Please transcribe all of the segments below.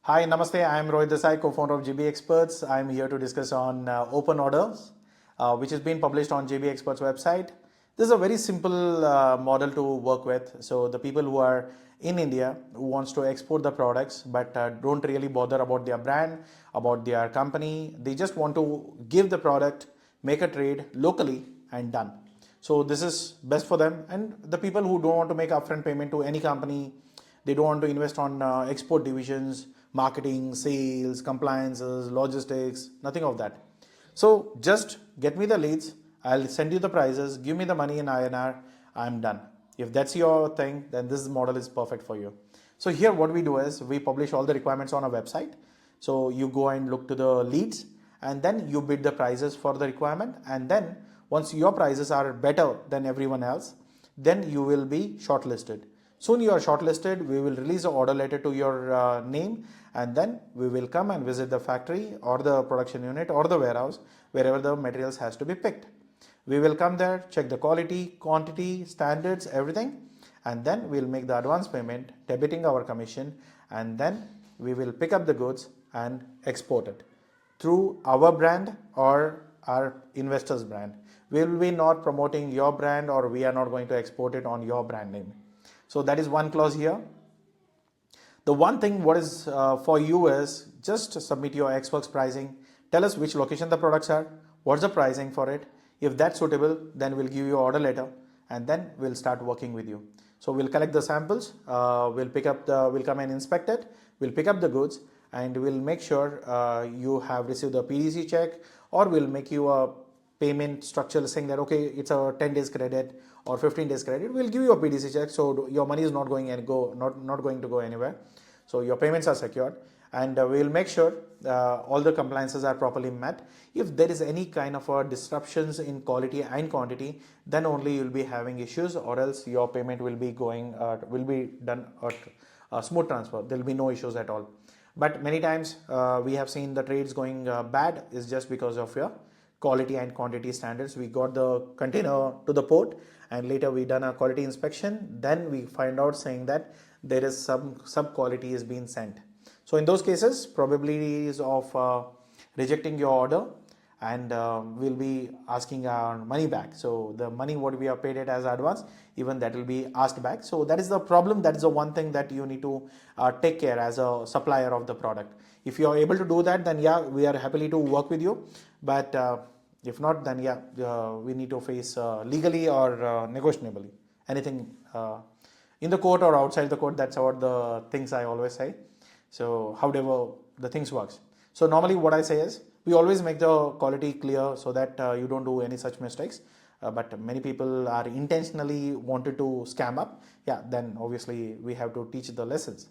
Hi, Namaste. I am Rohit Desai, co-founder of JB Experts. I am here to discuss on open orders, which has been published on JB Experts website. This is a very simple model to work with. So the people who are in India who wants to export the products but don't really bother about their brand, about their company, they just want to give the product, make a trade locally and done. So this is best for them, and the people who don't want to make upfront payment to any company, they don't want to invest on export divisions, marketing, sales, compliances, logistics, nothing of that. So just get me the leads, I'll send you the prices, give me the money in INR, I'm done. If that's your thing, then this model is perfect for you. So here what we do is we publish all the requirements on our website. So you go and look to the leads, and then you bid the prices for the requirement, and then once your prices are better than everyone else, then you will be shortlisted. Soon you are shortlisted, we will release an order letter to your name, and then we will come and visit the factory or the production unit or the warehouse wherever the materials has to be picked. We will come there, check the quality, quantity, standards, everything, and then we'll make the advance payment, debiting our commission, and then we will pick up the goods and export it through our brand or our investors brand. We will be not promoting your brand, or we are not going to export it on your brand name. So that is one clause here. The one thing what is for you is just submit your Xworks pricing. Tell us which location the products are, what's the pricing for it. If that's suitable, then we'll give you order letter, and then we'll start working with you. So we'll collect the samples, we'll come and inspect it, we'll pick up the goods, and we'll make sure you have received a PDC check, or we'll make you a payment structure saying that okay, it's a 10 days credit or 15 days credit. We'll give you a PDC check, so your money is not going to go anywhere. So your payments are secured, and we'll make sure all the compliances are properly met. If there is any kind of disruptions in quality and quantity, then only you'll be having issues, or else your payment will be done at smooth transfer. There will be no issues at all. But many times we have seen the trades going bad is just because of your quality and quantity standards. We got the container to the port, and later we done a quality inspection. Then we find out saying that there is some sub quality is being sent. So in those cases, probabilities of rejecting your order, and we'll be asking our money back. So the money what we have paid it as advance, even that will be asked back. So that is the problem. That is the one thing that you need to take care as a supplier of the product. If you are able to do that, then yeah, we are happily to work with you. But if not, then yeah, we need to face legally or negotiably anything in the court or outside the court. That's what the things I always say. So however the things works. So normally what I say is we always make the quality clear so that you don't do any such mistakes. But many people are intentionally wanted to scam up. Yeah, then obviously we have to teach the lessons.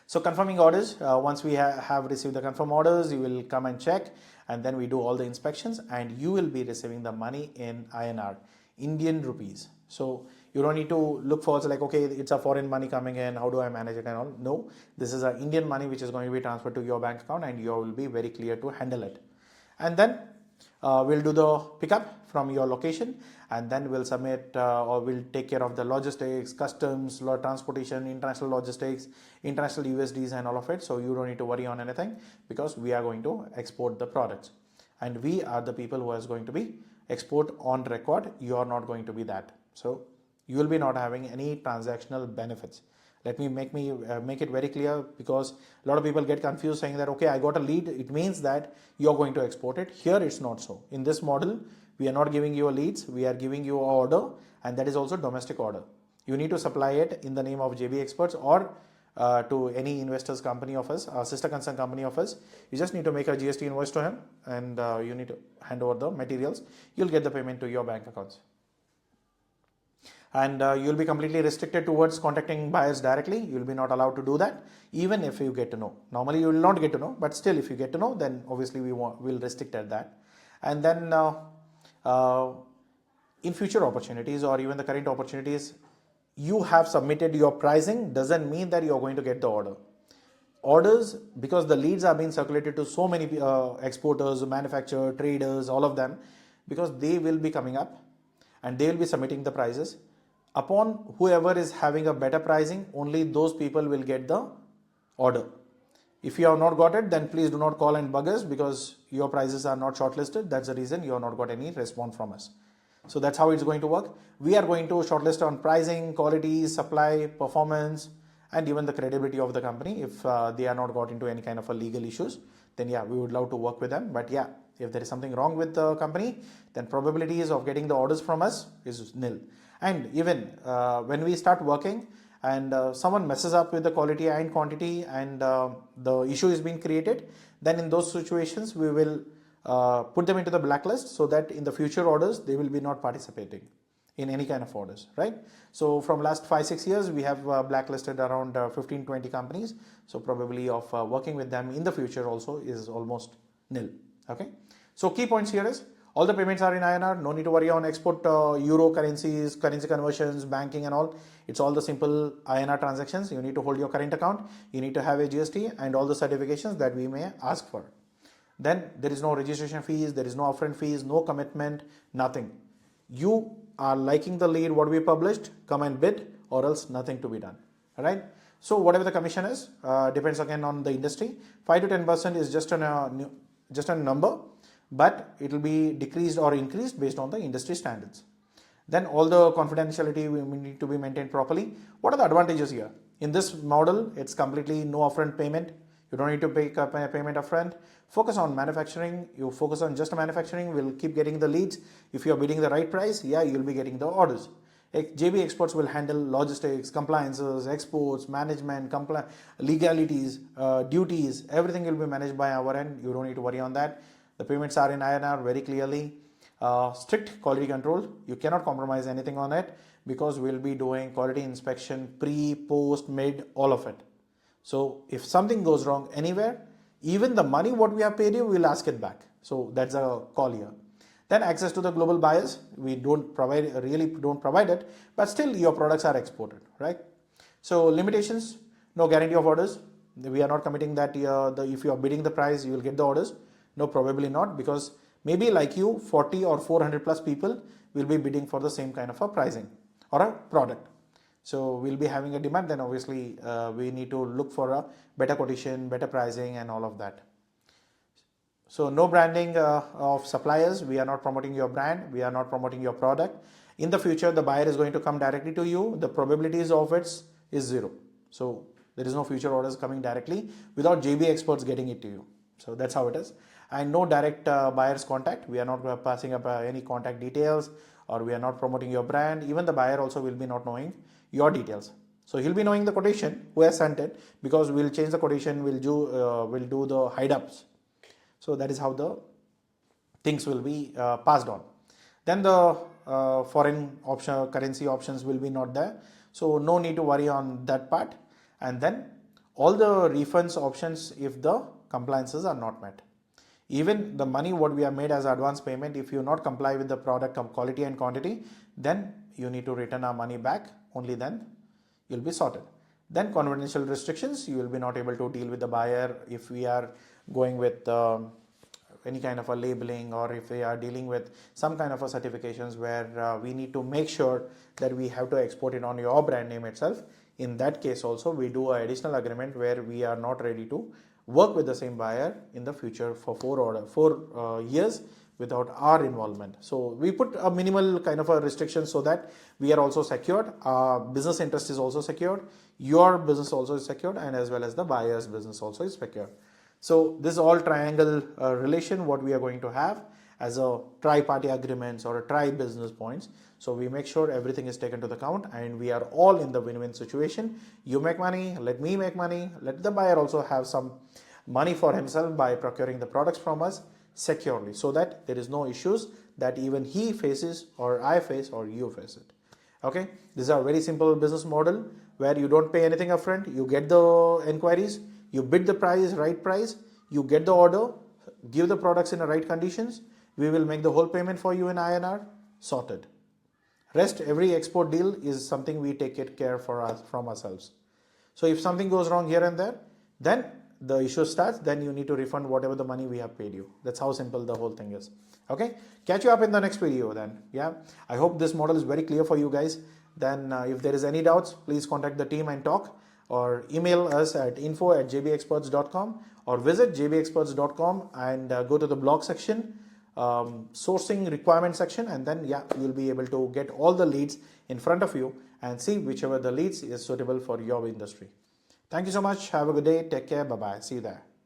So confirming orders, once we have received the confirm orders, you will come and check, and then we do all the inspections, and you will be receiving the money in INR, Indian rupees. So you don't need to look for like, okay, it's a foreign money coming in, how do I manage it and all. No, this is an Indian money which is going to be transferred to your bank account, and you will be very clear to handle it. And then we'll do the pickup from your location, and then we'll submit or we'll take care of the logistics, customs, transportation, international logistics, international USDs and all of it. So you don't need to worry on anything, because we are going to export the products, and we are the people who is going to be export on record. You are not going to be that. So you will be not having any transactional benefits. Let me make it very clear, because a lot of people get confused saying that okay, I got a lead, it means that you're going to export it. Here it's not so. In this model, we are not giving you a leads, we are giving you an order, and that is also domestic order. You need to supply it in the name of JB Experts, or to any investors company of us, a sister concern company of us. You just need to make a GST invoice to him, and you need to hand over the materials. You'll get the payment to your bank accounts. And you'll be completely restricted towards contacting buyers directly. You'll be not allowed to do that, even if you get to know. Normally you will not get to know, but still if you get to know, then obviously we'll restrict at that. And then in future opportunities, or even the current opportunities, you have submitted your pricing doesn't mean that you're going to get the order. Orders, because the leads are being circulated to so many exporters, manufacturers, traders, all of them, because they will be coming up and they will be submitting the prices. Upon whoever is having a better pricing, only those people will get the order. If you have not got it, then please do not call and bug us because your prices are not shortlisted. That's the reason you have not got any response from us. So that's how it's going to work. We are going to shortlist on pricing, quality, supply, performance, and even the credibility of the company. If they are not got into any kind of a legal issues, then yeah, we would love to work with them. But yeah, if there is something wrong with the company, then probabilities of getting the orders from us is nil. And even when we start working and someone messes up with the quality and quantity and the issue is being created, then in those situations we will put them into the blacklist so that in the future orders they will be not participating in any kind of orders, right? So from last 5-6 years we have blacklisted around 15-20 companies, so probability of working with them in the future also is almost nil. Okay, so key points here is all the payments are in INR, no need to worry on export euro currencies, currency conversions, banking and all. It's all the simple INR transactions. You need to hold your current account, you need to have a GST and all the certifications that we may ask for. Then there is no registration fees, there is no upfront fees, no commitment, nothing. You are liking the lead what we published, come and bid, or else nothing to be done. All right. So whatever the commission is, depends again on the industry. 5 to 10% is just a number, but it will be decreased or increased based on the industry standards. Then all the confidentiality will need to be maintained properly. What are the advantages here? In this model, it's completely no upfront payment. You don't need to pay payment upfront. Focus on manufacturing. You focus on just manufacturing. We'll keep getting the leads. If you're bidding the right price, yeah, you'll be getting the orders. JB Exports will handle logistics, compliances, exports, management, legalities, duties. Everything will be managed by our end. You don't need to worry on that. The payments are in INR very clearly. Strict quality control. You cannot compromise anything on it because we'll be doing quality inspection pre, post, mid, all of it. So if something goes wrong anywhere, even the money what we have paid you, we'll ask it back. So that's a call here. Then access to the global buyers, we don't provide it, but still your products are exported, right? So limitations, no guarantee of orders. We are not committing that if you are bidding the price, you will get the orders. No, probably not, because maybe like you, 40 or 400 plus people will be bidding for the same kind of a pricing or a product. So we'll be having a demand, then obviously we need to look for a better quotation, better pricing and all of that. So no branding of suppliers. We are not promoting your brand. We are not promoting your product. In the future, the buyer is going to come directly to you. The probabilities of it is 0. So there is no future orders coming directly without JB Experts getting it to you. So that's how it is. And no direct buyer's contact. We are not passing up any contact details, or we are not promoting your brand. Even the buyer also will be not knowing your details. So he'll be knowing the quotation, who has sent it, because we'll change the quotation, we'll do the hide-ups. So that is how the things will be passed on. Then the foreign option, currency options will be not there. So no need to worry on that part. And then all the refunds options if the compliances are not met. Even the money what we have made as advance payment, if you not comply with the product quality and quantity, then you need to return our money back. Only then you'll be sorted. Then confidential restrictions, you will be not able to deal with the buyer if we are going with any kind of a labeling, or if we are dealing with some kind of a certifications where we need to make sure that we have to export it on your brand name itself. In that case also we do an additional agreement where we are not ready to work with the same buyer in the future for 4 years without our involvement. So we put a minimal kind of a restriction so that we are also secured, our business interest is also secured, your business also is secured, and as well as the buyer's business also is secured. So this is all triangle relation what we are going to have as a tri-party agreements or a tri-business points. So we make sure everything is taken to the account and we are all in the win-win situation. You make money, let me make money, let the buyer also have some money for himself by procuring the products from us securely, so that there is no issues that even he faces or I face or you face it. Okay, this is a very simple business model where you don't pay anything upfront, you get the inquiries, you bid the price, right price, you get the order, give the products in the right conditions, we will make the whole payment for you in INR, sorted. Rest, every export deal is something we take it care for us from ourselves. So if something goes wrong here and there, then the issue starts, then you need to refund whatever the money we have paid you. That's how simple the whole thing is. Okay, catch you up in the next video then. Yeah, I hope this model is very clear for you guys. Then if there is any doubts, please contact the team and talk. or email us at info@jbexperts.com or visit jbexperts.com and go to the blog section, sourcing requirement section, and then you'll be able to get all the leads in front of you and see whichever the leads is suitable for your industry. Thank you so much. Have a good day. Take care. Bye-bye. See you there.